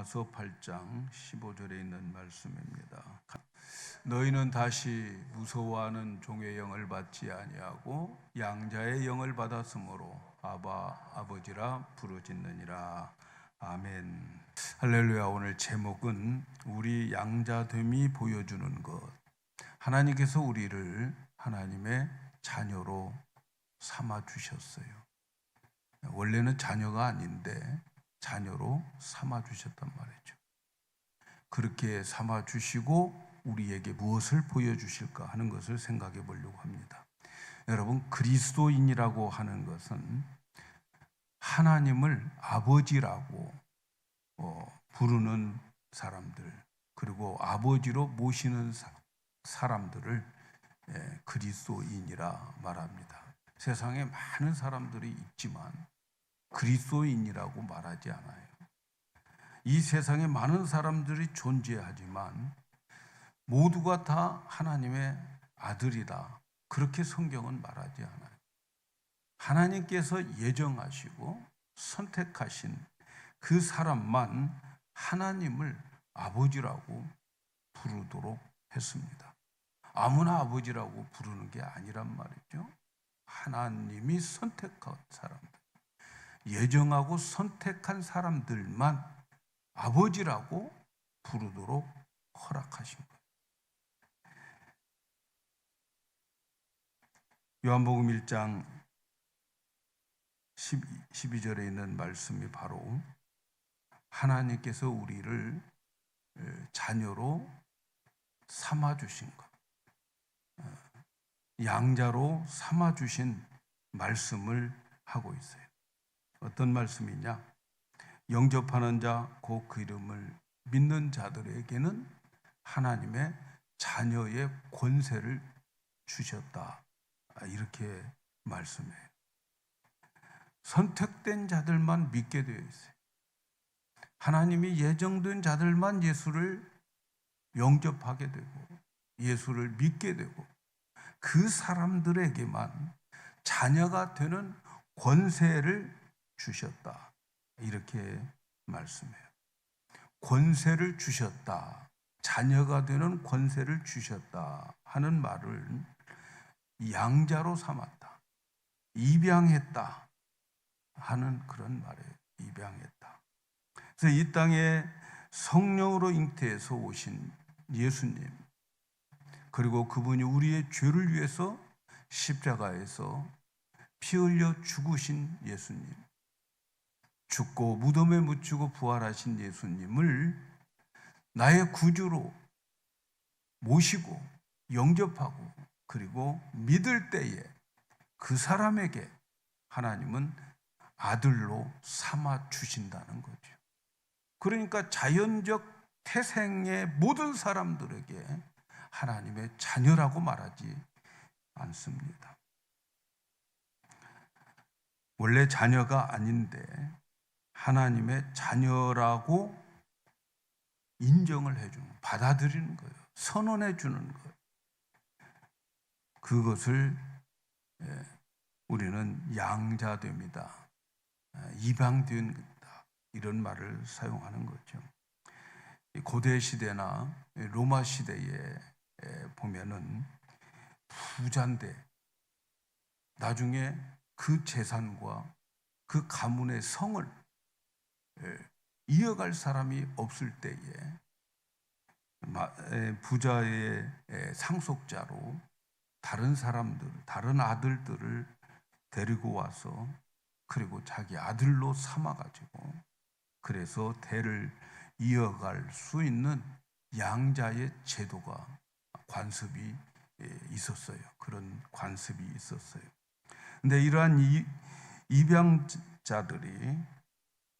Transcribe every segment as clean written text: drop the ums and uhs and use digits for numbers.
로마서 8장 15절에 있는 말씀입니다. 너희는 다시 무서워하는 종의 영을 받지 아니하고 양자의 영을 받았으므로 아바 아버지라 부르짖느니라. 아멘. 할렐루야. 오늘 제목은 우리 양자됨이 보여주는 것. 하나님께서 우리를 하나님의 자녀로 삼아 주셨어요. 원래는 자녀가 아닌데 자녀로 삼아 주셨단 말이죠. 그렇게 삼아 주시고 우리에게 무엇을 보여주실까 하는 것을 생각해 보려고 합니다. 여러분, 그리스도인이라고 하는 것은 하나님을 아버지라고 부르는 사람들, 그리고 아버지로 모시는 사람들을 그리스도인이라 말합니다. 세상에 많은 사람들이 있지만 그리스도인이라고 말하지 않아요. 이 세상에 많은 사람들이 존재하지만 모두가 다 하나님의 아들이다, 그렇게 성경은 말하지 않아요. 하나님께서 예정하시고 선택하신 그 사람만 하나님을 아버지라고 부르도록 했습니다. 아무나 아버지라고 부르는 게 아니란 말이죠. 하나님이 선택한 사람들, 예정하고 선택한 사람들만 아버지라고 부르도록 허락하신 거예요. 요한복음 1장 12절에 있는 말씀이 바로 하나님께서 우리를 자녀로 삼아주신 것, 양자로 삼아주신 말씀을 하고 있어요. 어떤 말씀이냐? 영접하는 자, 곧 그 이름을 믿는 자들에게는 하나님의 자녀의 권세를 주셨다, 이렇게 말씀해요. 선택된 자들만 믿게 되어 있어요. 하나님이 예정된 자들만 예수를 영접하게 되고 예수를 믿게 되고 그 사람들에게만 자녀가 되는 권세를 주셨다, 이렇게 말씀해요. 권세를 주셨다, 자녀가 되는 권세를 주셨다 하는 말을 양자로 삼았다, 입양했다 하는 그런 말이에요. 입양했다. 그래서 이 땅에 성령으로 잉태해서 오신 예수님, 그리고 그분이 우리의 죄를 위해서 십자가에서 피 흘려 죽으신 예수님, 죽고 무덤에 묻히고 부활하신 예수님을 나의 구주로 모시고 영접하고 그리고 믿을 때에 그 사람에게 하나님은 아들로 삼아 주신다는 거죠. 그러니까 자연적 태생의 모든 사람들에게 하나님의 자녀라고 말하지 않습니다. 원래 자녀가 아닌데 하나님의 자녀라고 인정을 해주는, 받아들이는 거예요. 선언해 주는 거예요. 그것을 우리는 양자됨이다, 입양된 것이다, 이런 말을 사용하는 거죠. 고대 시대나 로마 시대에 보면은 부자인데 나중에 그 재산과 그 가문의 성을 이어갈 사람이 없을 때에 부자의 상속자로 다른 사람들, 다른 아들들을 데리고 와서 그리고 자기 아들로 삼아가지고 그래서 대를 이어갈 수 있는 양자의 제도가, 관습이 있었어요. 그런 관습이 있었어요. 근데 이러한 입양자들이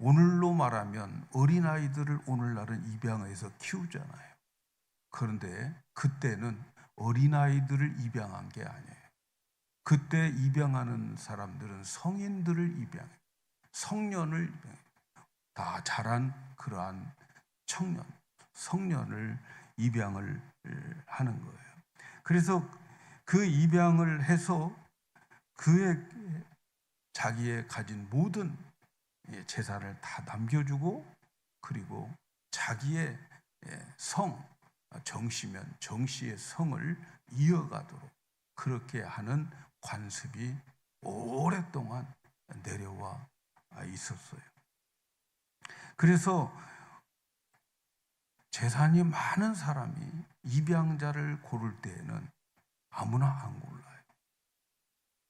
오늘로 말하면 어린아이들을 오늘날은 입양해서 키우잖아요. 그런데 그때는 어린아이들을 입양한 게 아니에요. 그때 입양하는 사람들은 성인들을 입양해요. 성년을 입양해요. 다 자란 그러한 청년, 성년을 입양을 하는 거예요. 그래서 그 입양을 해서 그의 자기의 가진 모든 재산을 다 남겨주고 그리고 자기의 성, 정씨면 정씨의 성을 이어가도록 그렇게 하는 관습이 오랫동안 내려와 있었어요. 그래서 재산이 많은 사람이 입양자를 고를 때에는 아무나 안 골라요.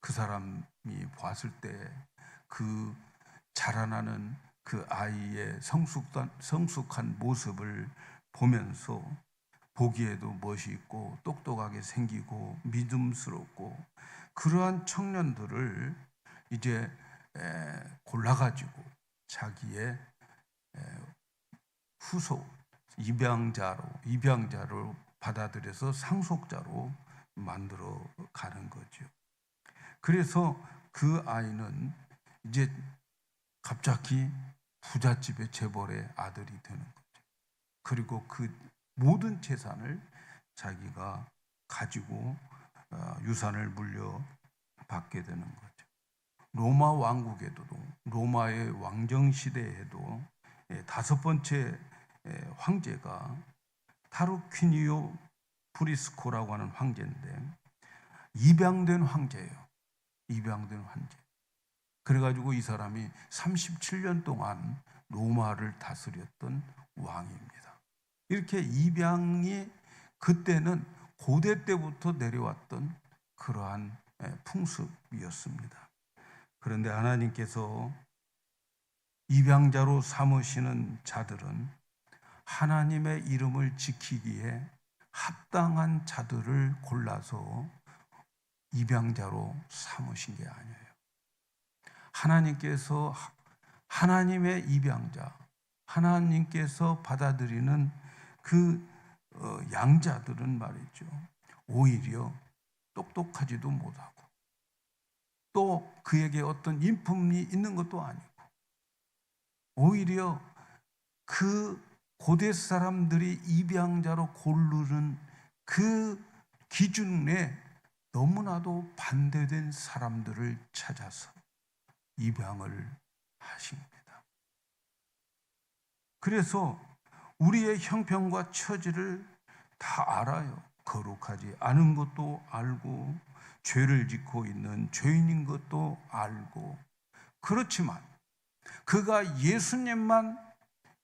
그 사람이 봤을 때 그 자라나는 그 아이의 성숙한 모습을 보면서 보기에도 멋있고 똑똑하게 생기고 믿음스럽고 그러한 청년들을 이제 골라가지고 자기의 후속 입양자로 받아들여서 상속자로 만들어 가는 거죠. 그래서 그 아이는 이제 갑자기 부잣집의 재벌의 아들이 되는 거죠. 그리고 그 모든 재산을 자기가 가지고 유산을 물려받게 되는 거죠. 로마 왕국에도 로마의 왕정 시대에도 5번째 황제가 타르퀴니오 프리스코라고 하는 황제인데 입양된 황제예요. 입양된 황제. 그래가지고 이 사람이 37년 동안 로마를 다스렸던 왕입니다. 이렇게 입양이 그때는 고대 때부터 내려왔던 그러한 풍습이었습니다. 그런데 하나님께서 입양자로 삼으시는 자들은 하나님의 이름을 지키기에 합당한 자들을 골라서 입양자로 삼으신 게 아니에요. 하나님께서 하나님의 입양자, 하나님께서 받아들이는 그 양자들은 말이죠. 오히려 똑똑하지도 못하고 또 그에게 어떤 인품이 있는 것도 아니고 오히려 그 고대 사람들이 입양자로 고르는 그 기준에 너무나도 반대된 사람들을 찾아서 입양을 하십니다. 그래서 우리의 형편과 처지를 다 알아요. 거룩하지 않은 것도 알고 죄를 짓고 있는 죄인인 것도 알고 그렇지만 그가 예수님만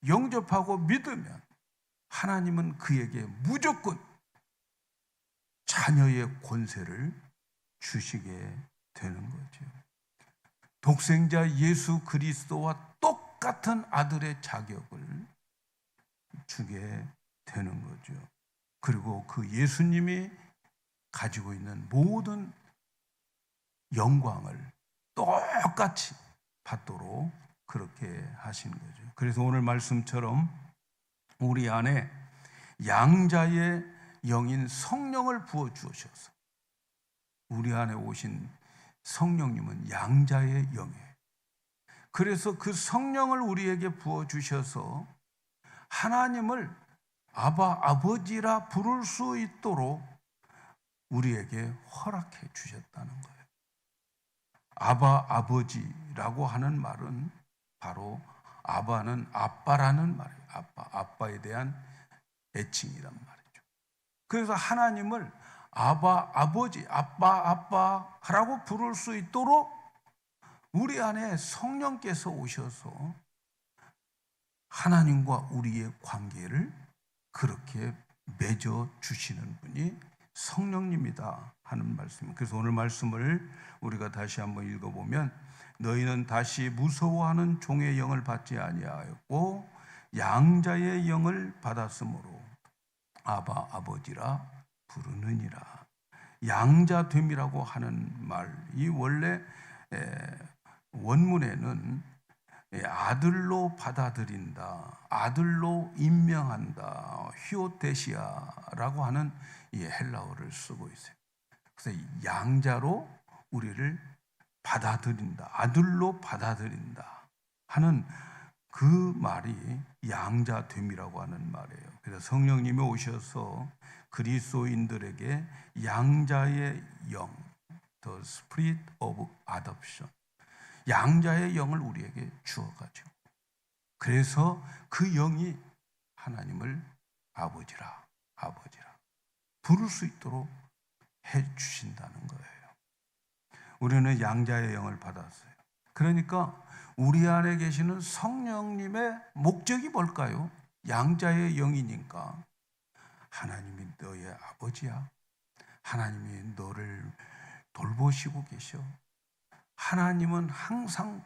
영접하고 믿으면 하나님은 그에게 무조건 자녀의 권세를 주시게 되는 거죠. 독생자 예수 그리스도와 똑같은 아들의 자격을 주게 되는 거죠. 그리고 그 예수님이 가지고 있는 모든 영광을 똑같이 받도록 그렇게 하신 거죠. 그래서 오늘 말씀처럼 우리 안에 양자의 영인 성령을 부어 주셔서 우리 안에 오신 성령님은 양자의 영이에요. 그래서 그 성령을 우리에게 부어 주셔서 하나님을 아바 아버지라 부를 수 있도록 우리에게 허락해 주셨다는 거예요. 아바 아버지라고 하는 말은 바로 아바는 아빠라는 말이에요. 아빠에 대한 애칭이란 말이죠. 그래서 하나님을 아바 아버지, 아빠라고 부를 수 있도록 우리 안에 성령께서 오셔서 하나님과 우리의 관계를 그렇게 맺어 주시는 분이 성령님이다 하는 말씀입니다. 그래서 오늘 말씀을 우리가 다시 한번 읽어보면 너희는 다시 무서워하는 종의 영을 받지 아니하였고 양자의 영을 받았으므로 아바 아버지라 부르느니라. 양자됨이라고 하는 말이 원래 원문에는 아들로 받아들인다, 아들로 임명한다, 히오테시아라고 하는 이 헬라어를 쓰고 있어요. 그래서 양자로 우리를 받아들인다, 아들로 받아들인다 하는 그 말이 양자됨이라고 하는 말이에요. 그래서 성령님이 오셔서 그리스도인들에게 양자의 영, the spirit of adoption, 양자의 영을 우리에게 주어가지고 그래서 그 영이 하나님을 아버지라 부를 수 있도록 해 주신다는 거예요. 우리는 양자의 영을 받았어요. 그러니까 우리 안에 계시는 성령님의 목적이 뭘까요? 양자의 영이니까 하나님이 너의 아버지야. 하나님이 너를 돌보시고 계셔. 하나님은 항상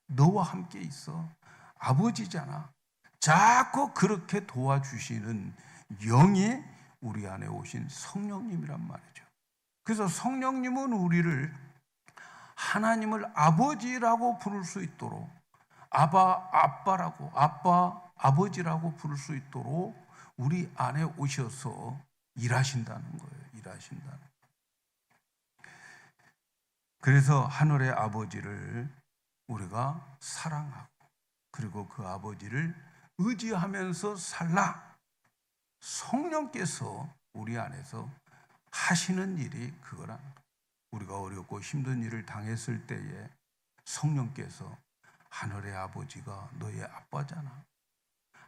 너와 함께 있어. 아버지잖아. 자꾸 그렇게 도와주시는 영이 우리 안에 오신 성령님이란 말이죠. 그래서 성령님은 우리를 하나님을 아버지라고 부를 수 있도록 아빠라고 아버지라고 부를 수 있도록 우리 안에 오셔서 일하신다는 거예요. 일하신다는. 그래서 하늘의 아버지를 우리가 사랑하고 그리고 그 아버지를 의지하면서 살라. 성령께서 우리 안에서 하시는 일이 그거란 거예요. 우리가 어렵고 힘든 일을 당했을 때에 성령께서 하늘의 아버지가 너의 아빠잖아.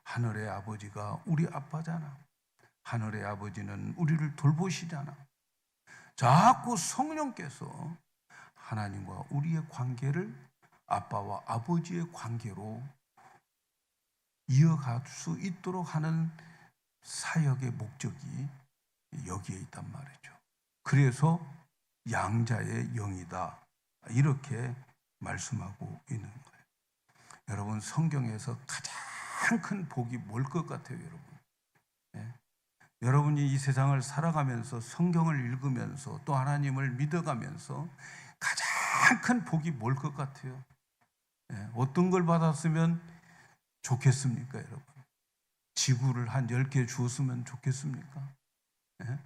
하늘의 아버지가 우리 아빠잖아. 하늘의 아버지는 우리를 돌보시잖아. 자꾸 성령께서 하나님과 우리의 관계를 아빠와 아버지의 관계로 이어갈 수 있도록 하는 사역의 목적이 여기에 있단 말이죠. 그래서 양자의 영이다. 이렇게 말씀하고 있는 거예요. 여러분, 성경에서 가장 큰 복이 뭘 것 같아요, 여러분? 네? 여러분이 이 세상을 살아가면서 성경을 읽으면서 또 하나님을 믿어가면서 가장 큰 복이 뭘 것 같아요? 네? 어떤 걸 받았으면 좋겠습니까, 여러분? 지구를 한 10개 주었으면 좋겠습니까? 네?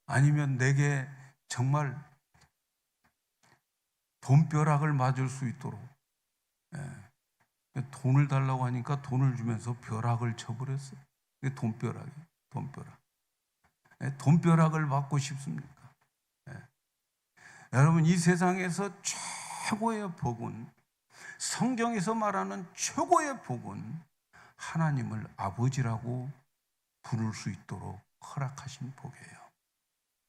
아니면 내게 정말 돈벼락을 맞을 수 있도록 돈을 달라고 하니까 돈을 주면서 벼락을 쳐버렸어요. 돈벼락이 돈벼락. 돈벼락을 받고 싶습니까? 여러분, 이 세상에서 최고의 복은, 성경에서 말하는 최고의 복은 하나님을 아버지라고 부를 수 있도록 허락하신 복이에요.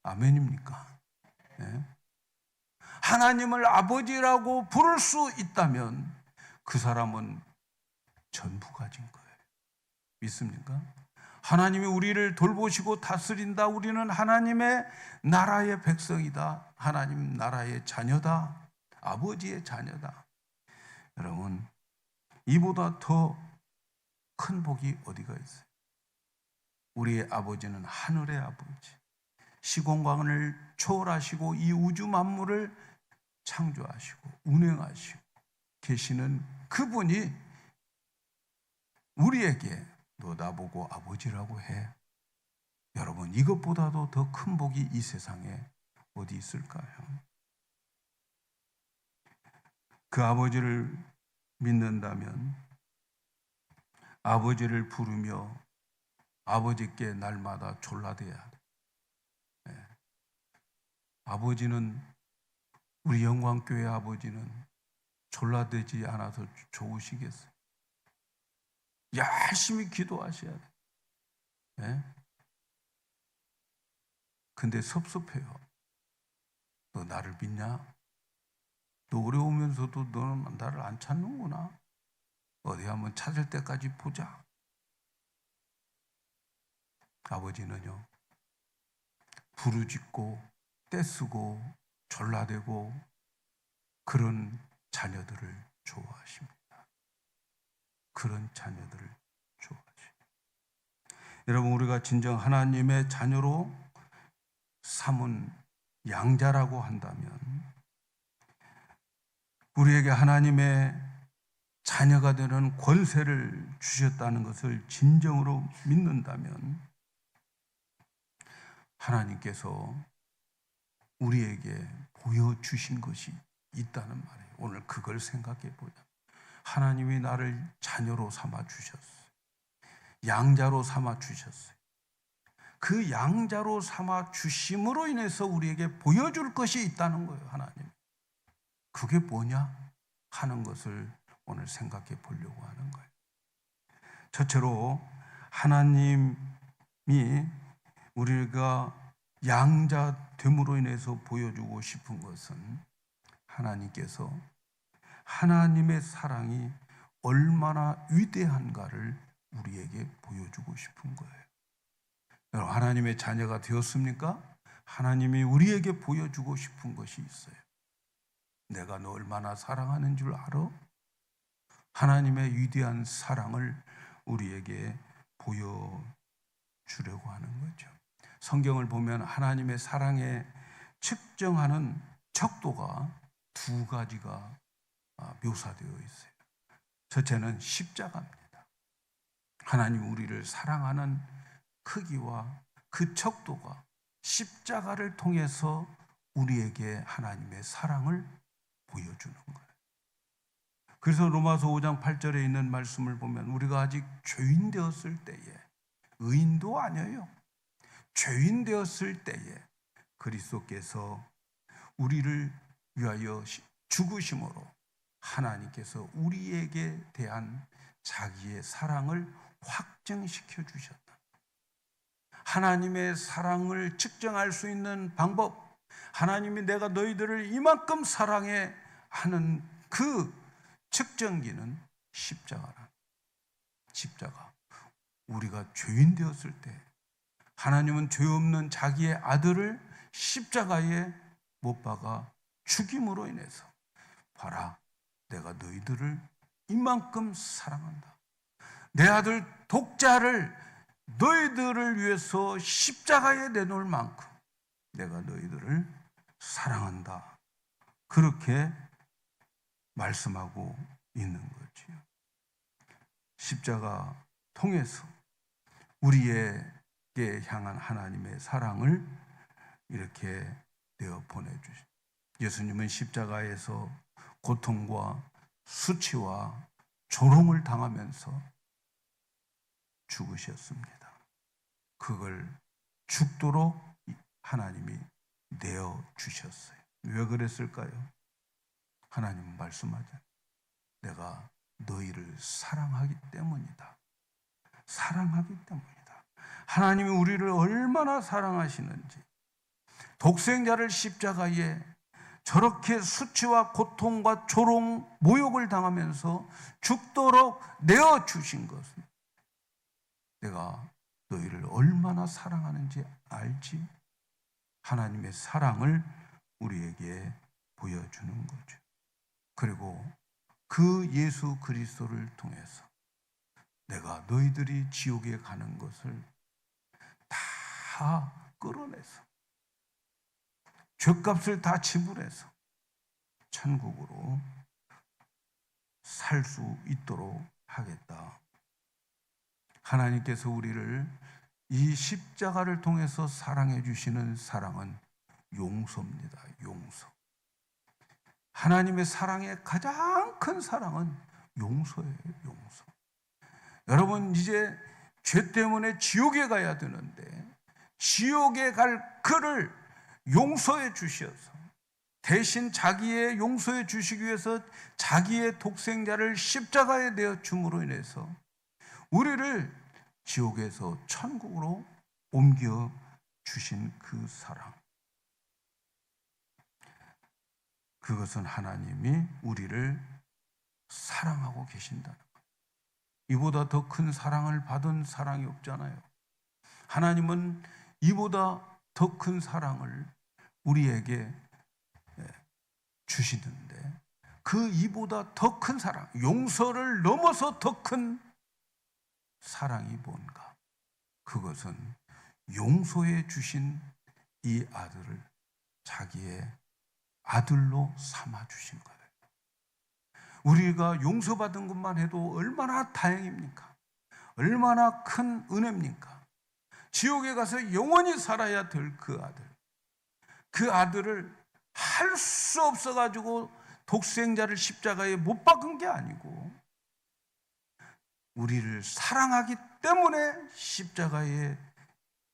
아멘입니까? 네. 하나님을 아버지라고 부를 수 있다면 그 사람은 전부 가진 거예요. 믿습니까? 하나님이 우리를 돌보시고 다스린다. 우리는 하나님의 나라의 백성이다. 하나님 나라의 자녀다. 아버지의 자녀다. 여러분, 이보다 더 큰 복이 어디가 있어요? 우리의 아버지는 하늘의 아버지, 시공간을 초월하시고 이 우주 만물을 창조하시고 운행하시고 계시는 그분이 우리에게 너 나보고 아버지라고 해. 여러분, 이것보다도 더 큰 복이 이 세상에 어디 있을까요? 그 아버지를 믿는다면 아버지를 부르며 아버지께 날마다 졸라대야 돼. 네. 아버지는, 우리 영광교회 아버지는 졸라대지 않아서 좋으시겠어요? 열심히 기도하셔야 돼. 네? 근데 섭섭해요. 너 나를 믿냐? 너 어려우면서도 너는 나를 안 찾는구나. 어디 한번 찾을 때까지 보자. 아버지는요, 부르짖고 떼쓰고 졸라대고 그런 자녀들을 좋아하십니다. 그런 자녀들을 좋아하십니다. 여러분, 우리가 진정 하나님의 자녀로 삼은 양자라고 한다면, 우리에게 하나님의 자녀가 되는 권세를 주셨다는 것을 진정으로 믿는다면 하나님께서 우리에게 보여주신 것이 있다는 말이에요. 오늘 그걸 생각해 보자. 하나님이 나를 자녀로 삼아 주셨어요. 양자로 삼아 주셨어요. 그 양자로 삼아 주심으로 인해서 우리에게 보여줄 것이 있다는 거예요. 하나님. 그게 뭐냐 하는 것을 오늘 생각해 보려고 하는 거예요. 첫째로 하나님이 우리가 양자됨으로 인해서 보여주고 싶은 것은 하나님께서 하나님의 사랑이 얼마나 위대한가를 우리에게 보여주고 싶은 거예요. 여러분, 하나님의 자녀가 되었습니까? 하나님이 우리에게 보여주고 싶은 것이 있어요. 내가 너 얼마나 사랑하는 줄 알아? 하나님의 위대한 사랑을 우리에게 보여주려고 하는 거죠. 성경을 보면 하나님의 사랑에 측정하는 척도가 두 가지가 묘사되어 있어요. 첫째는 십자가입니다. 하나님 우리를 사랑하는 크기와 그 척도가 십자가를 통해서 우리에게 하나님의 사랑을 보여주는 거예요. 그래서 로마서 5장 8절에 있는 말씀을 보면 우리가 아직 죄인 되었을 때에, 의인도 아니에요, 죄인 되었을 때에 그리스도께서 우리를 위하여 죽으심으로 하나님께서 우리에게 대한 자기의 사랑을 확증시켜 주셨다. 하나님의 사랑을 측정할 수 있는 방법, 하나님이 내가 너희들을 이만큼 사랑해 하는 그 측정기는 십자가라. 십자가. 우리가 죄인 되었을 때 하나님은 죄 없는 자기의 아들을 십자가에 못 박아 죽임으로 인해서, 봐라, 내가 너희들을 이만큼 사랑한다. 내 아들 독자를 너희들을 위해서 십자가에 내놓을 만큼 내가 너희들을 사랑한다. 그렇게 말씀하고 있는 거지요. 십자가 통해서 우리에게 향한 하나님의 사랑을 이렇게 내어 보내주신, 예수님은 십자가에서 고통과 수치와 조롱을 당하면서 죽으셨습니다. 그걸 죽도록 하나님이 내어 주셨어요. 왜 그랬을까요? 하나님은 말씀하잖아요. 내가 너희를 사랑하기 때문이다. 사랑하기 때문이다. 하나님이 우리를 얼마나 사랑하시는지, 독생자를 십자가에 저렇게 수치와 고통과 조롱, 모욕을 당하면서 죽도록 내어주신 것은 내가 너희를 얼마나 사랑하는지 알지? 하나님의 사랑을 우리에게 보여주는 거죠. 그리고 그 예수 그리스도를 통해서 내가 너희들이 지옥에 가는 것을 다 끌어내서, 죄값을 다 지불해서 천국으로 살 수 있도록 하겠다. 하나님께서 우리를 이 십자가를 통해서 사랑해 주시는 사랑은 용서입니다. 용서. 하나님의 사랑의 가장 큰 사랑은 용서예요. 용서. 여러분, 이제 죄 때문에 지옥에 가야 되는데 지옥에 갈 그를 용서해 주셔서, 대신 자기의 용서해 주시기 위해서 자기의 독생자를 십자가에 내어 줌으로 인해서 우리를 지옥에서 천국으로 옮겨 주신 그 사랑, 그것은 하나님이 우리를 사랑하고 계신다는 것. 이보다 더 큰 사랑을 받은 사랑이 없잖아요. 하나님은 이보다 더 큰 사랑을 우리에게 주시는데, 그 이보다 더 큰 사랑, 용서를 넘어서 더 큰 사랑이 뭔가? 그것은 용서해 주신 이 아들을 자기의 아들로 삼아 주신 거예요. 우리가 용서받은 것만 해도 얼마나 다행입니까? 얼마나 큰 은혜입니까? 지옥에 가서 영원히 살아야 될 그 아들, 그 아들을 할 수 없어가지고 독생자를 십자가에 못 박은 게 아니고, 우리를 사랑하기 때문에 십자가에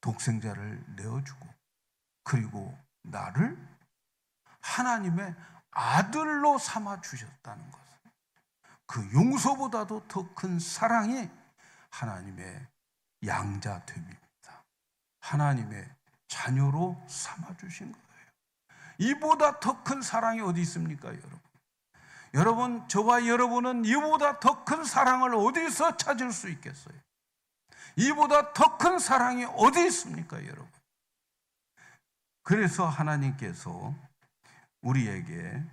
독생자를 내어주고, 그리고 나를 하나님의 아들로 삼아 주셨다는 것은, 그 용서보다도 더 큰 사랑이 하나님의 양자됨입니다. 하나님의 자녀로 삼아주신 거예요. 이보다 더 큰 사랑이 어디 있습니까, 여러분? 여러분, 저와 여러분은 이보다 더 큰 사랑을 어디서 찾을 수 있겠어요? 이보다 더 큰 사랑이 어디 있습니까, 여러분? 그래서 하나님께서 우리에게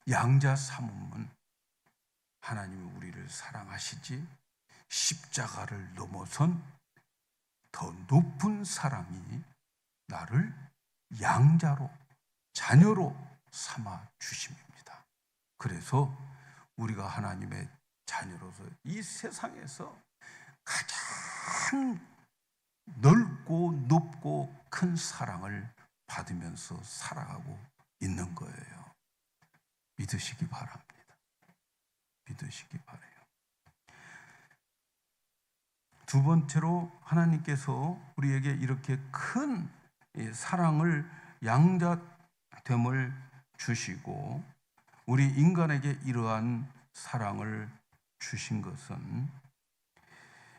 양자 삼음은 하나님이 우리를 사랑하시지 십자가를 넘어선 더 높은 사랑이 나를 양자로, 자녀로 삼아 주심입니다. 그래서 우리가 하나님의 자녀로서 이 세상에서 가장 넓고 높고 큰 사랑을 받으면서 살아가고 있는 거예요. 믿으시기 바랍니다. 믿으시기 바라요. 두 번째로 하나님께서 우리에게 이렇게 큰 사랑을, 양자됨을 주시고 우리 인간에게 이러한 사랑을 주신 것은,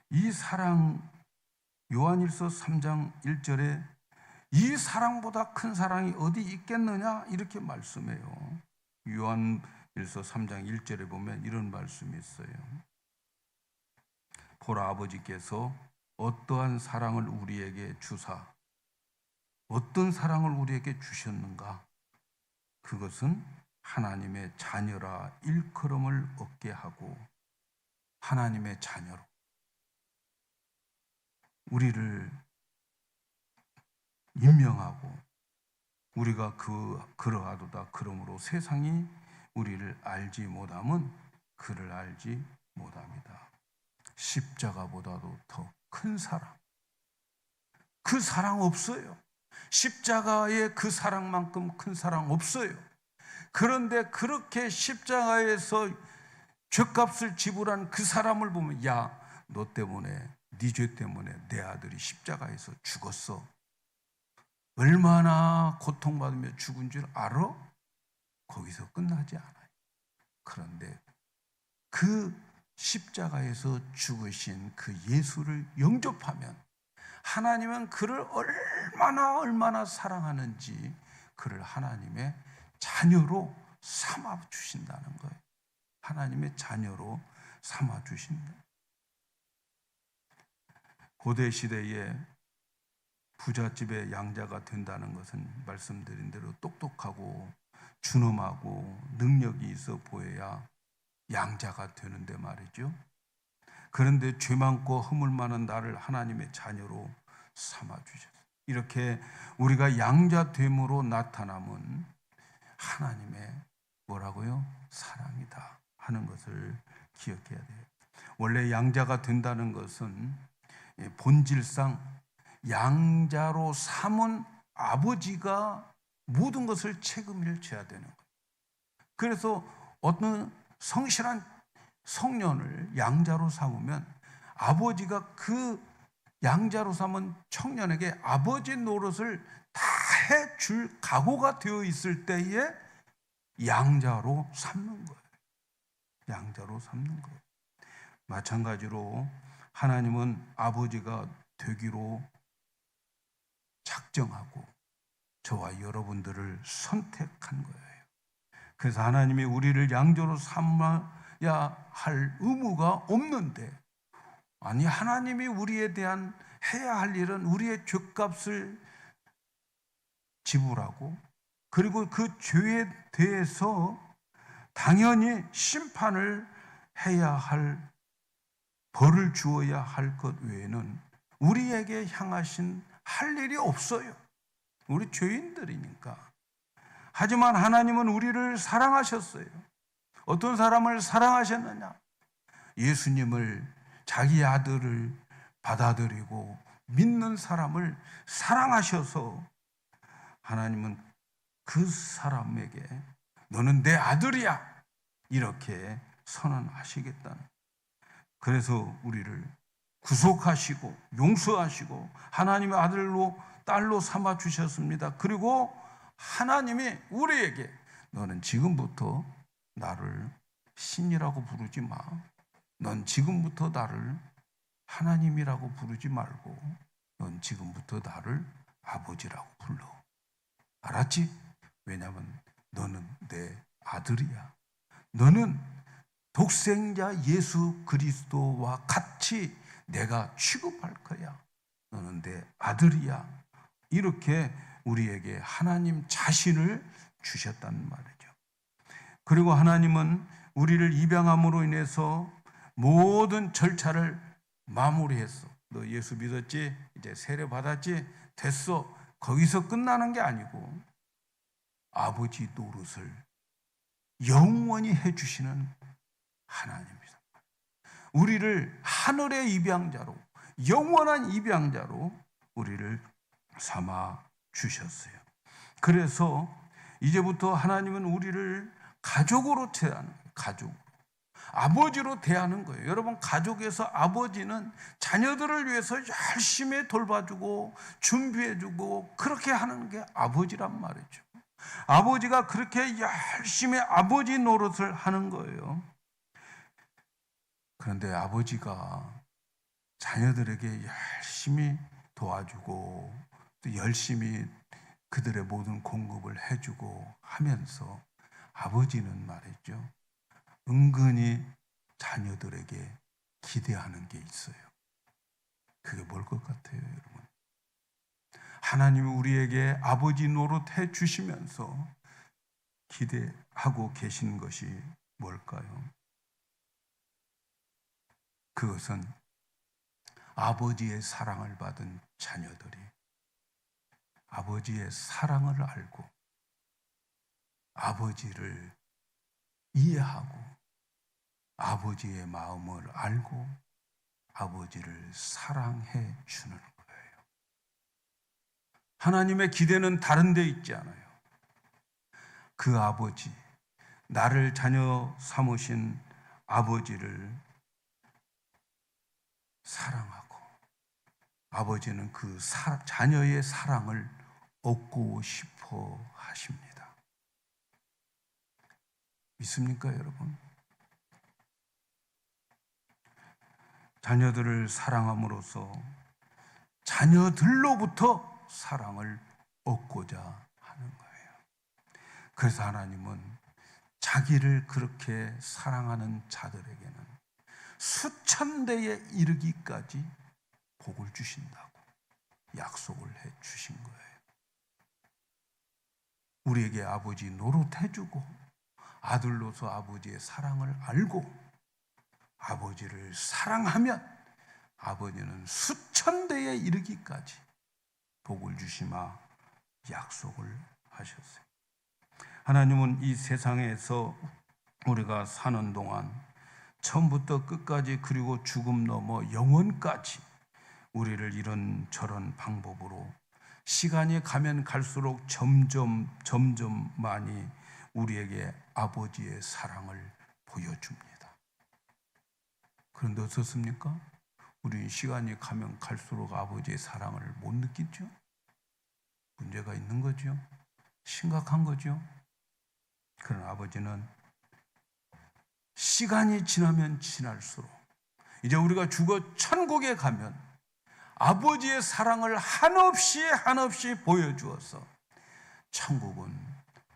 이 사랑, 요한일서 3장 1절에 이 사랑보다 큰 사랑이 어디 있겠느냐 이렇게 말씀해요. 요한일서 3장 1절에 보면 이런 말씀이 있어요. 보라, 아버지께서 어떠한 사랑을 우리에게 주사 어떤 사랑을 우리에게 주셨는가? 그것은 하나님의 자녀라 일컬음을 얻게 하고, 하나님의 자녀로 우리를 임명하고, 우리가 그러하도다. 그러므로 세상이 우리를 알지 못함은 그를 알지 못합니다. 십자가보다도 더 큰 사랑, 그 사랑 없어요. 십자가의 그 사랑만큼 큰 사랑 없어요. 그런데 그렇게 십자가에서 죗값을 지불한 그 사람을 보면, 야, 너 때문에, 네 죄 때문에 내 아들이 십자가에서 죽었어. 얼마나 고통받으며 죽은 줄 알아? 거기서 끝나지 않아요. 그런데 그 십자가에서 죽으신 그 예수를 영접하면 하나님은 그를 얼마나 사랑하는지 그를 하나님의 자녀로 삼아 주신다는 거예요. 하나님의 자녀로 삼아 주신다. 고대 시대에 부잣집의 양자가 된다는 것은 말씀드린 대로 똑똑하고 준엄하고 능력이 있어 보여야 양자가 되는데 말이죠. 그런데 죄 많고 허물 많은 나를 하나님의 자녀로 삼아 주셨어요. 이렇게 우리가 양자됨으로 나타남은 하나님의 뭐라고요? 사랑이다 하는 것을 기억해야 돼요. 원래 양자가 된다는 것은 본질상 양자로 삼은 아버지가 모든 것을 책임을 져야 되는 거예요. 그래서 어떤 성실한 청년을 양자로 삼으면 아버지가 그 양자로 삼은 청년에게 아버지 노릇을 다 해줄 각오가 되어 있을 때에 양자로 삼는 거예요. 양자로 삼는 거예요. 마찬가지로 하나님은 아버지가 되기로 작정하고 저와 여러분들을 선택한 거예요. 그래서 하나님이 우리를 양자로 삼아야 할 의무가 없는데, 아니, 하나님이 우리에 대한 해야 할 일은 우리의 죄값을 지불하고, 그리고 그 죄에 대해서 당연히 심판을 해야 할, 벌을 주어야 할 것 외에는 우리에게 향하신 할 일이 없어요. 우리 죄인들이니까. 하지만 하나님은 우리를 사랑하셨어요. 어떤 사람을 사랑하셨느냐? 예수님을, 자기 아들을 받아들이고 믿는 사람을 사랑하셔서 하나님은 그 사람에게 너는 내 아들이야 이렇게 선언하시겠다는. 그래서 우리를 구속하시고 용서하시고 하나님의 아들로, 딸로 삼아 주셨습니다. 그리고 하나님이 우리에게 너는 지금부터 나를 신이라고 부르지 마. 넌 지금부터 나를 하나님이라고 부르지 말고 넌 지금부터 나를 아버지라고 불러. 알았지? 왜냐하면 너는 내 아들이야. 너는 독생자 예수 그리스도와 같이 내가 취급할 거야. 너는 내 아들이야. 이렇게 우리에게 하나님 자신을 주셨단 말이죠. 그리고 하나님은 우리를 입양함으로 인해서 모든 절차를 마무리했어. 너 예수 믿었지? 이제 세례 받았지? 됐어. 거기서 끝나는 게 아니고 아버지 노릇을 영원히 해주시는 하나님입니다. 우리를 하늘의 입양자로, 영원한 입양자로 우리를 삼아 주셨어요. 그래서 이제부터 하나님은 우리를 가족으로 대하는 거예요. 가족으로. 아버지로 대하는 거예요. 여러분, 가족에서 아버지는 자녀들을 위해서 열심히 돌봐주고 준비해주고 그렇게 하는 게 아버지란 말이죠. 아버지가 그렇게 열심히 아버지 노릇을 하는 거예요. 그런데 아버지가 자녀들에게 열심히 도와주고 또 열심히 그들의 모든 공급을 해주고 하면서 아버지는 말이죠, 은근히 자녀들에게 기대하는 게 있어요. 그게 뭘 것 같아요, 여러분? 하나님이 우리에게 아버지 노릇해 주시면서 기대하고 계신 것이 뭘까요? 그것은 아버지의 사랑을 받은 자녀들이 아버지의 사랑을 알고 아버지를 이해하고 아버지의 마음을 알고 아버지를 사랑해 주는 거예요. 하나님의 기대는 다른 데 있지 않아요. 그 아버지, 나를 자녀 삼으신 아버지를 사랑하고 아버지는 그 자녀의 사랑을 얻고 싶어 하십니다. 믿습니까, 여러분? 자녀들을 사랑함으로써 자녀들로부터 사랑을 얻고자 하는 거예요. 그래서 하나님은 자기를 그렇게 사랑하는 자들에게는 수천 대에 이르기까지 복을 주신다고 약속을 해 주신 거예요. 우리에게 아버지 노릇해주고 아들로서 아버지의 사랑을 알고 아버지를 사랑하면 아버지는 수천 대에 이르기까지 복을 주시마 약속을 하셨어요. 하나님은 이 세상에서 우리가 사는 동안 처음부터 끝까지 그리고 죽음 넘어 영원까지 우리를 이런저런 방법으로 시간이 가면 갈수록 점점 많이 우리에게 아버지의 사랑을 보여줍니다. 그런데 어떻습니까? 우리 시간이 가면 갈수록 아버지의 사랑을 못 느끼죠? 문제가 있는 거죠? 심각한 거죠? 그런 아버지는 시간이 지나면 지날수록 이제 우리가 죽어 천국에 가면 아버지의 사랑을 한없이 보여주어서 천국은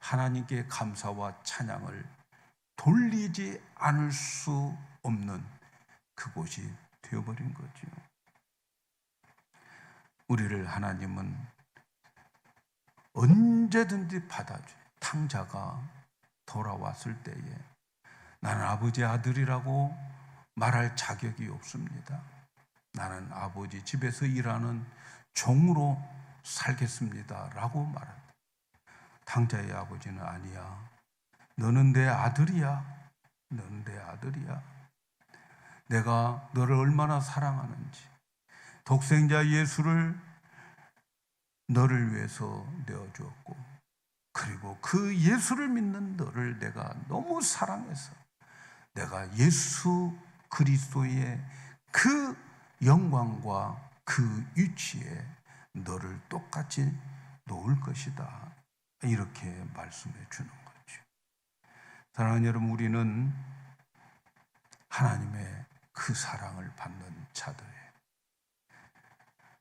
하나님께 감사와 찬양을 돌리지 않을 수 없는 그곳이 되어버린 거죠. 우리를 하나님은 언제든지 받아줘요. 탕자가 돌아왔을 때에 나는 아버지의 아들이라고 말할 자격이 없습니다. 나는 아버지 집에서 일하는 종으로 살겠습니다 라고 말합니다. 탕자의 아버지는 아니야. 너는 내 아들이야. 너는 내 아들이야. 내가 너를 얼마나 사랑하는지, 독생자 예수를 너를 위해서 내어주었고 그리고 그 예수를 믿는 너를 내가 너무 사랑해서 내가 예수 그리스도의 그 영광과 그 위치에 너를 똑같이 놓을 것이다. 이렇게 말씀해 주는 거죠. 사랑하는 여러분, 우리는 하나님의 그 사랑을 받는 자들이에요.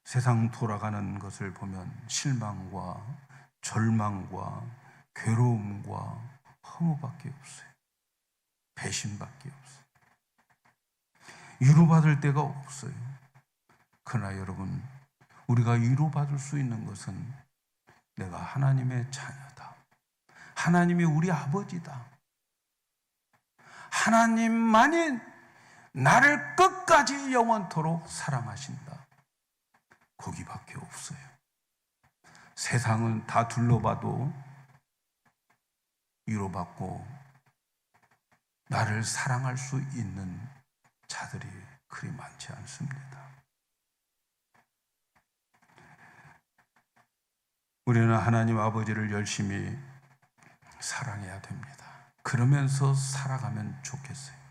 세상 돌아가는 것을 보면 실망과 절망과 괴로움과 허무밖에 없어요. 배신밖에 없어요. 위로받을 데가 없어요. 그러나 여러분, 우리가 위로받을 수 있는 것은 내가 하나님의 자녀다. 하나님이 우리 아버지다. 하나님만이 나를 끝까지 영원토록 사랑하신다. 거기밖에 없어요. 세상은 다 둘러봐도 위로받고 나를 사랑할 수 있는 자들이 그리 많지 않습니다. 우리는 하나님 아버지를 열심히 사랑해야 됩니다. 그러면서 살아가면 좋겠어요.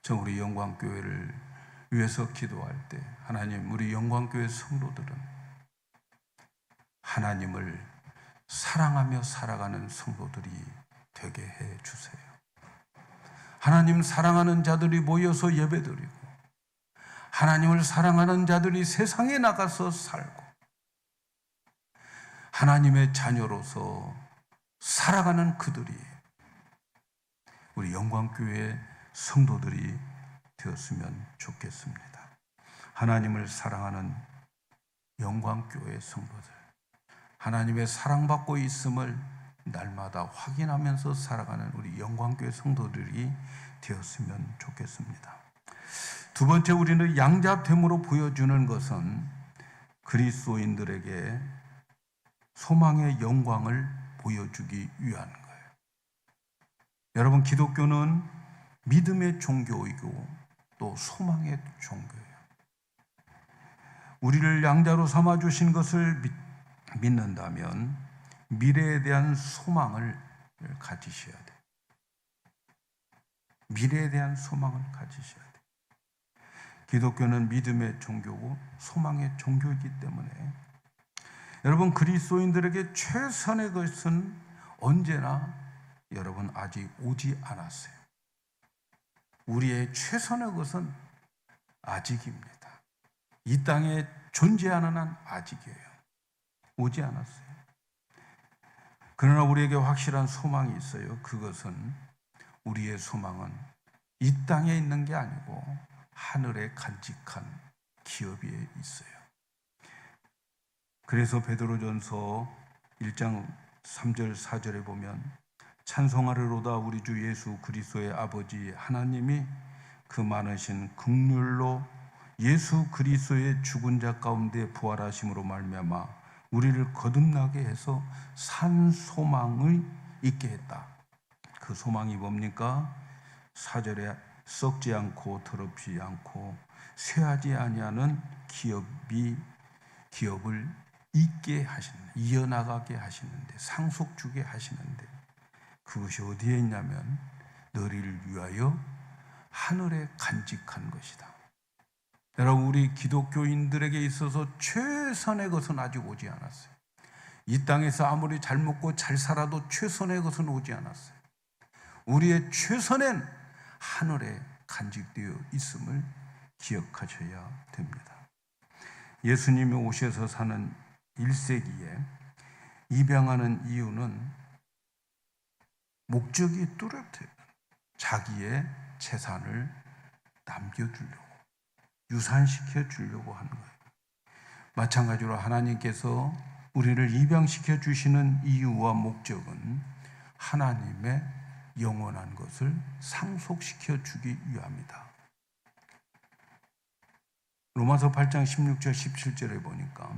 저 우리 영광교회를 위해서 기도할 때 하나님, 우리 영광교회 성도들은 하나님을 사랑하며 살아가는 성도들이 되게 해 주세요. 하나님 사랑하는 자들이 모여서 예배드리고 하나님을 사랑하는 자들이 세상에 나가서 살고 하나님의 자녀로서 살아가는 그들이 우리 영광교회 성도들이 되었으면 좋겠습니다. 하나님을 사랑하는 영광교회 성도들, 하나님의 사랑받고 있음을 날마다 확인하면서 살아가는 우리 영광교회 성도들이 되었으면 좋겠습니다. 두 번째, 우리는 양자됨으로 보여주는 것은 그리스도인들에게 소망의 영광을 보여주기 위한 거예요. 여러분, 기독교는 믿음의 종교이고 또 소망의 종교예요. 우리를 양자로 삼아주신 것을 믿는다면 미래에 대한 소망을 가지셔야 돼요. 미래에 대한 소망을 가지셔야 돼요. 기독교는 믿음의 종교고 소망의 종교이기 때문에 여러분, 그리스도인들에게 최선의 것은 언제나 여러분 아직 오지 않았어요. 우리의 최선의 것은 아직입니다. 이 땅에 존재하는 한 아직이에요. 오지 않았어요. 그러나 우리에게 확실한 소망이 있어요. 그것은 우리의 소망은 이 땅에 있는 게 아니고 하늘에 간직한 기업에 있어요. 그래서 베드로전서 1장 3절 4절에 보면 찬송하리로다 우리 주 예수 그리스도의 아버지 하나님이 그 많으신 긍휼로 예수 그리스도의 죽은 자 가운데 부활하심으로 말미암아 우리를 거듭나게 해서 산 소망을 있게 했다. 그 소망이 뭡니까? 4절에 썩지 않고 더럽지 않고 쇠하지 아니하는 기업을 있게 하시는, 이어나가게 하시는데, 상속주게 하시는데, 그것이 어디에 있냐면 너희를 위하여 하늘에 간직한 것이다. 여러분, 우리 기독교인들에게 있어서 최선의 것은 아직 오지 않았어요. 이 땅에서 아무리 잘 먹고 잘 살아도 최선의 것은 오지 않았어요. 우리의 최선은 하늘에 간직되어 있음을 기억하셔야 됩니다. 예수님이 오셔서 사는 1세기에 입양하는 이유는 목적이 뚜렷해요. 자기의 재산을 남겨주려고, 유산시켜 주려고 하는 거예요. 마찬가지로 하나님께서 우리를 입양시켜 주시는 이유와 목적은 하나님의 영원한 것을 상속시켜 주기 위함이다. 로마서 8장 16절 17절에 보니까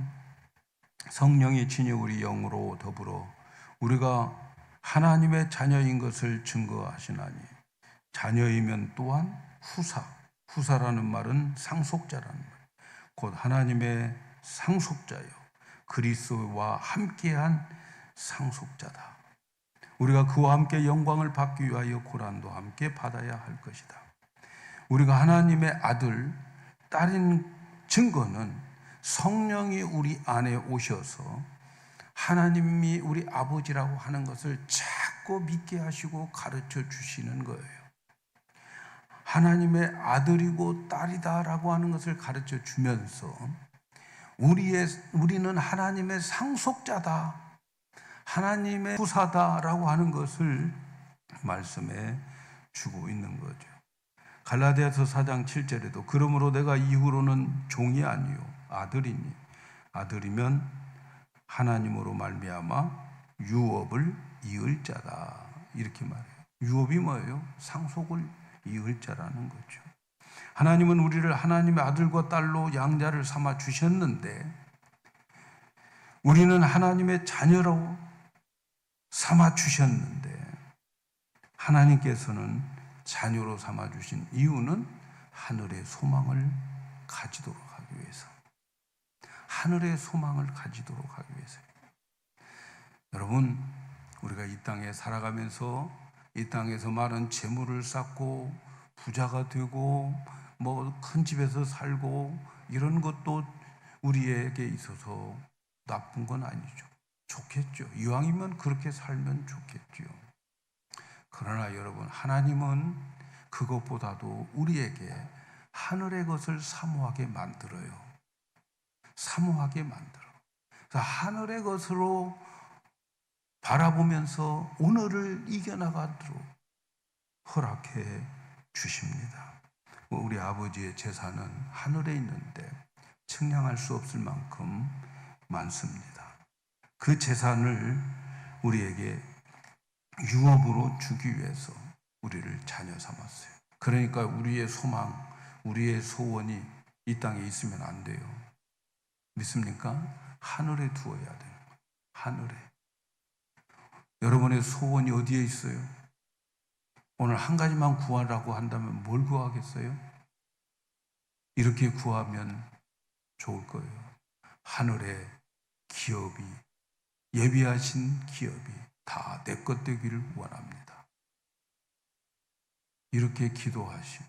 성령이 친히 우리 영으로 더불어 우리가 하나님의 자녀인 것을 증거하시나니 자녀이면 또한 후사라는 말은 상속자라는 말, 곧 하나님의 상속자요 그리스도와 함께한 상속자다. 우리가 그와 함께 영광을 받기 위하여 고난도 함께 받아야 할 것이다. 우리가 하나님의 아들, 딸인 증거는 성령이 우리 안에 오셔서 하나님이 우리 아버지라고 하는 것을 자꾸 믿게 하시고 가르쳐 주시는 거예요. 하나님의 아들이고 딸이다라고 하는 것을 가르쳐 주면서 우리는 하나님의 상속자다, 하나님의 후사다라고 하는 것을 말씀해 주고 있는 거죠. 갈라디아서 4장 7절에도 그러므로 내가 이후로는 종이 아니요 아들이니 아들이면 하나님으로 말미암아 유업을 이을 자다, 이렇게 말해요. 유업이 뭐예요? 상속을 이을 자라는 거죠. 하나님은 우리를 하나님의 아들과 딸로 양자를 삼아 주셨는데 우리는 하나님의 자녀로 삼아 주셨는데 하나님께서는 자녀로 삼아 주신 이유는 하늘의 소망을 가지도록 하기 위해서, 하늘의 소망을 가지도록 하기 위해서예요. 여러분, 우리가 이 땅에 살아가면서 이 땅에서 많은 재물을 쌓고 부자가 되고 뭐 큰 집에서 살고 이런 것도 우리에게 있어서 나쁜 건 아니죠. 좋겠죠. 이왕이면 그렇게 살면 좋겠죠. 그러나 여러분, 하나님은 그것보다도 우리에게 하늘의 것을 사모하게 만들어요. 사모하게 만들어. 그래서 하늘의 것으로 바라보면서 오늘을 이겨나가도록 허락해 주십니다. 우리 아버지의 재산은 하늘에 있는데 측량할 수 없을 만큼 많습니다. 그 재산을 우리에게 유업으로 주기 위해서 우리를 자녀 삼았어요. 그러니까 우리의 소망, 우리의 소원이 이 땅에 있으면 안 돼요. 믿습니까? 하늘에 두어야 돼요. 하늘에. 여러분의 소원이 어디에 있어요? 오늘 한 가지만 구하라고 한다면 뭘 구하겠어요? 이렇게 구하면 좋을 거예요. 하늘의 기업이, 예비하신 기업이 다 내 것 되기를 원합니다. 이렇게 기도하시고,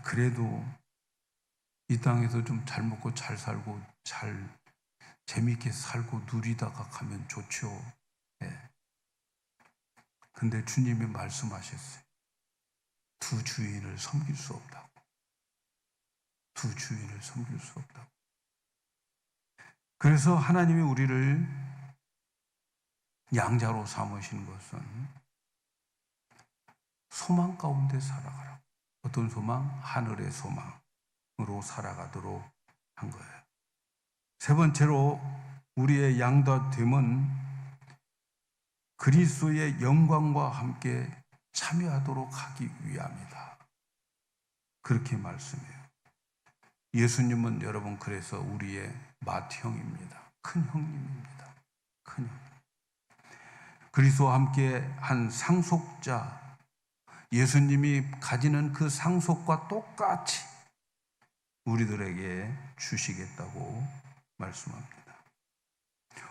그래도 이 땅에서 좀 잘 먹고 잘 살고 잘 재미있게 살고 누리다가 가면 좋죠. 예. 근데 주님이 말씀하셨어요. 두 주인을 섬길 수 없다고. 두 주인을 섬길 수 없다고. 그래서 하나님이 우리를 양자로 삼으신 것은 소망 가운데 살아가라고. 어떤 소망? 하늘의 소망으로 살아가도록 한 거예요. 세 번째로 우리의 양자됨은 그리스도의 영광과 함께 참여하도록 하기 위함이다. 그렇게 말씀해요. 예수님은 여러분 그래서 우리의 맏형입니다. 큰 형님입니다. 큰 형. 그리스도와 함께 한 상속자, 예수님이 가지는 그 상속과 똑같이 우리들에게 주시겠다고 말씀합니다.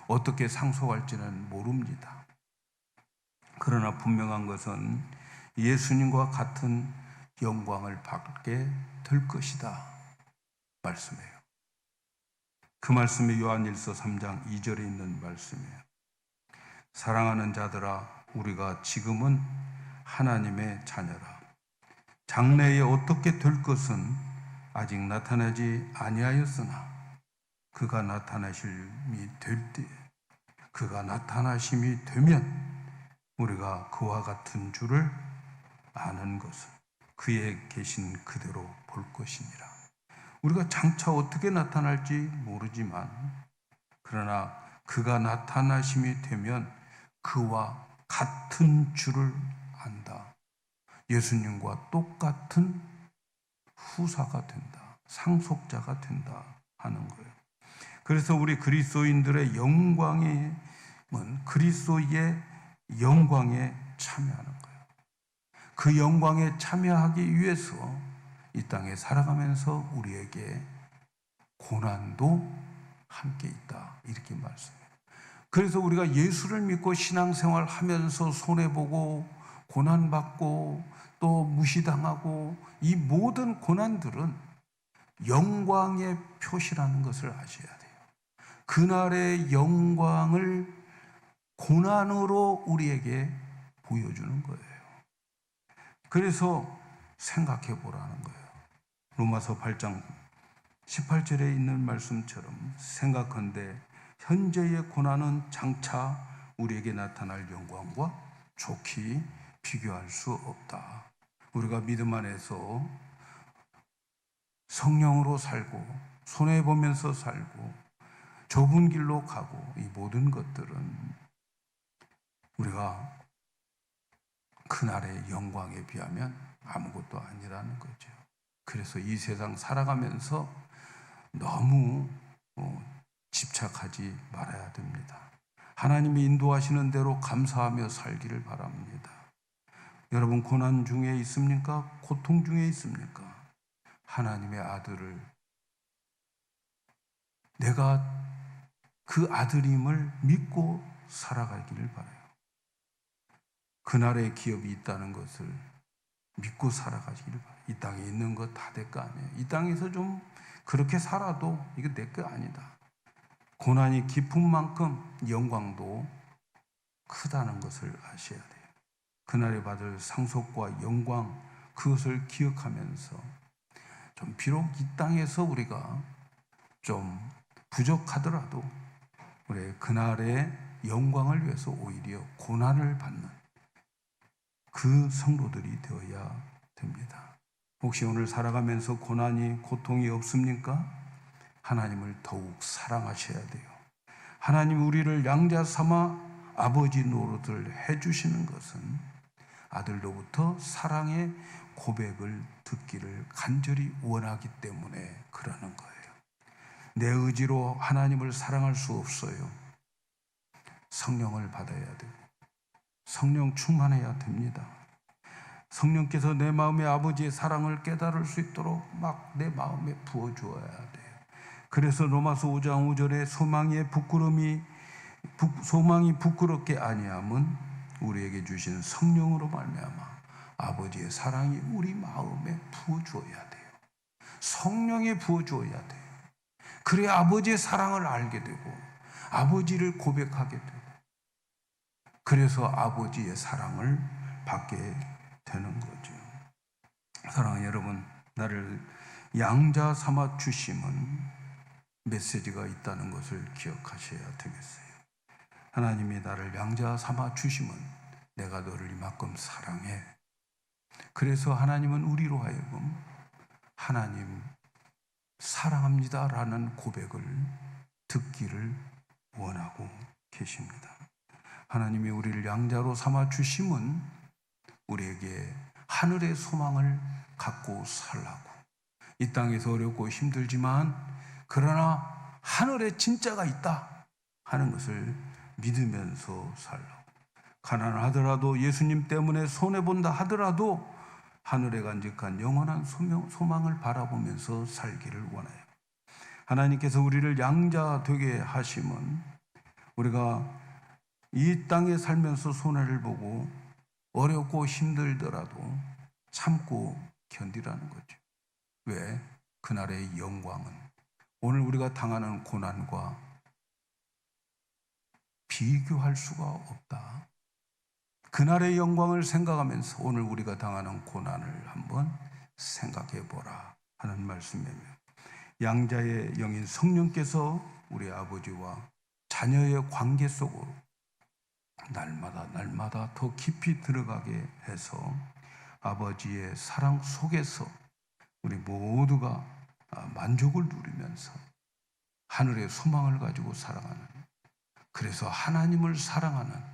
어떻게 상속할지는 모릅니다. 그러나 분명한 것은 예수님과 같은 영광을 받게 될 것이다 말씀해요. 그 말씀이 요한일서 3장 2절에 있는 말씀이에요. 사랑하는 자들아, 우리가 지금은 하나님의 자녀라. 장래에 어떻게 될 것은 아직 나타나지 아니하였으나 그가 나타나심이 될 때에, 그가 나타나심이 되면 우리가 그와 같은 줄을 아는 것은 그에 계신 그대로 볼 것이니라. 우리가 장차 어떻게 나타날지 모르지만 그러나 그가 나타나심이 되면 그와 같은 줄을 안다. 예수님과 똑같은 후사가 된다. 상속자가 된다 하는 거예요. 그래서 우리 그리스도인들의 영광은 그리스도의 영광에 참여하는 거예요. 그 영광에 참여하기 위해서 이 땅에 살아가면서 우리에게 고난도 함께 있다. 이렇게 말씀해요. 그래서 우리가 예수를 믿고 신앙생활 하면서 손해보고 고난받고 또 무시당하고 이 모든 고난들은 영광의 표시라는 것을 아셔야 돼요. 그날의 영광을 고난으로 우리에게 보여주는 거예요. 그래서 생각해 보라는 거예요. 로마서 8장 18절에 있는 말씀처럼 생각한데 현재의 고난은 장차 우리에게 나타날 영광과 좋게 비교할 수 없다. 우리가 믿음 안에서 성령으로 살고 손해보면서 살고 좁은 길로 가고 이 모든 것들은 우리가 그날의 영광에 비하면 아무것도 아니라는 거죠. 그래서 이 세상 살아가면서 너무 집착하지 말아야 됩니다. 하나님이 인도하시는 대로 감사하며 살기를 바랍니다. 여러분 고난 중에 있습니까? 고통 중에 있습니까? 하나님의 아들을 내가 그 아들임을 믿고 살아가기를 바라요. 그날의 기업이 있다는 것을 믿고 살아가시기를 바라요. 이 땅에 있는 거 다 내 거 아니에요. 이 땅에서 좀 그렇게 살아도 이거 내 거 아니다. 고난이 깊은 만큼 영광도 크다는 것을 아셔야 돼요. 그날에 받을 상속과 영광 그것을 기억하면서 좀 비록 이 땅에서 우리가 좀 부족하더라도 우리 그날의 영광을 위해서 오히려 고난을 받는 그 성도들이 되어야 됩니다. 혹시 오늘 살아가면서 고난이 고통이 없습니까? 하나님을 더욱 사랑하셔야 돼요. 하나님 우리를 양자 삼아 아버지 노릇을 해주시는 것은 아들로부터 사랑의 고백을 듣기를 간절히 원하기 때문에 그러는 거예요. 내 의지로 하나님을 사랑할 수 없어요. 성령을 받아야 되고 성령 충만해야 됩니다. 성령께서 내 마음에 아버지의 사랑을 깨달을 수 있도록 막 내 마음에 부어주어야 돼요. 그래서 로마서 5장 5절에 소망이 부끄럽게 아니함은 우리에게 주신 성령으로 말미암아 아버지의 사랑이 우리 마음에 부어주어야 돼요. 성령에 부어주어야 돼요. 그래야 아버지의 사랑을 알게 되고 아버지를 고백하게 되고 그래서 아버지의 사랑을 받게 되는 거죠. 사랑하는 여러분, 나를 양자 삼아 주심은 메시지가 있다는 것을 기억하셔야 되겠어요. 하나님이 나를 양자 삼아 주심은 내가 너를 이만큼 사랑해. 그래서 하나님은 우리로 하여금 하나님 사랑합니다 라는 고백을 듣기를 원하고 계십니다. 하나님이 우리를 양자로 삼아 주심은 우리에게 하늘의 소망을 갖고 살라고, 이 땅에서 어렵고 힘들지만 그러나 하늘에 진짜가 있다 하는 것을 믿으면서 살라고, 가난하더라도 예수님 때문에 손해본다 하더라도 하늘에 간직한 영원한 소망을 바라보면서 살기를 원해요. 하나님께서 우리를 양자 되게 하심은 우리가 이 땅에 살면서 손해를 보고 어렵고 힘들더라도 참고 견디라는 거죠. 왜? 그날의 영광은 오늘 우리가 당하는 고난과 비교할 수가 없다. 그날의 영광을 생각하면서 오늘 우리가 당하는 고난을 한번 생각해 보라 하는 말씀이에요. 양자의 영인 성령께서 우리 아버지와 자녀의 관계 속으로 날마다 더 깊이 들어가게 해서 아버지의 사랑 속에서 우리 모두가 만족을 누리면서 하늘의 소망을 가지고 살아가는, 그래서 하나님을 사랑하는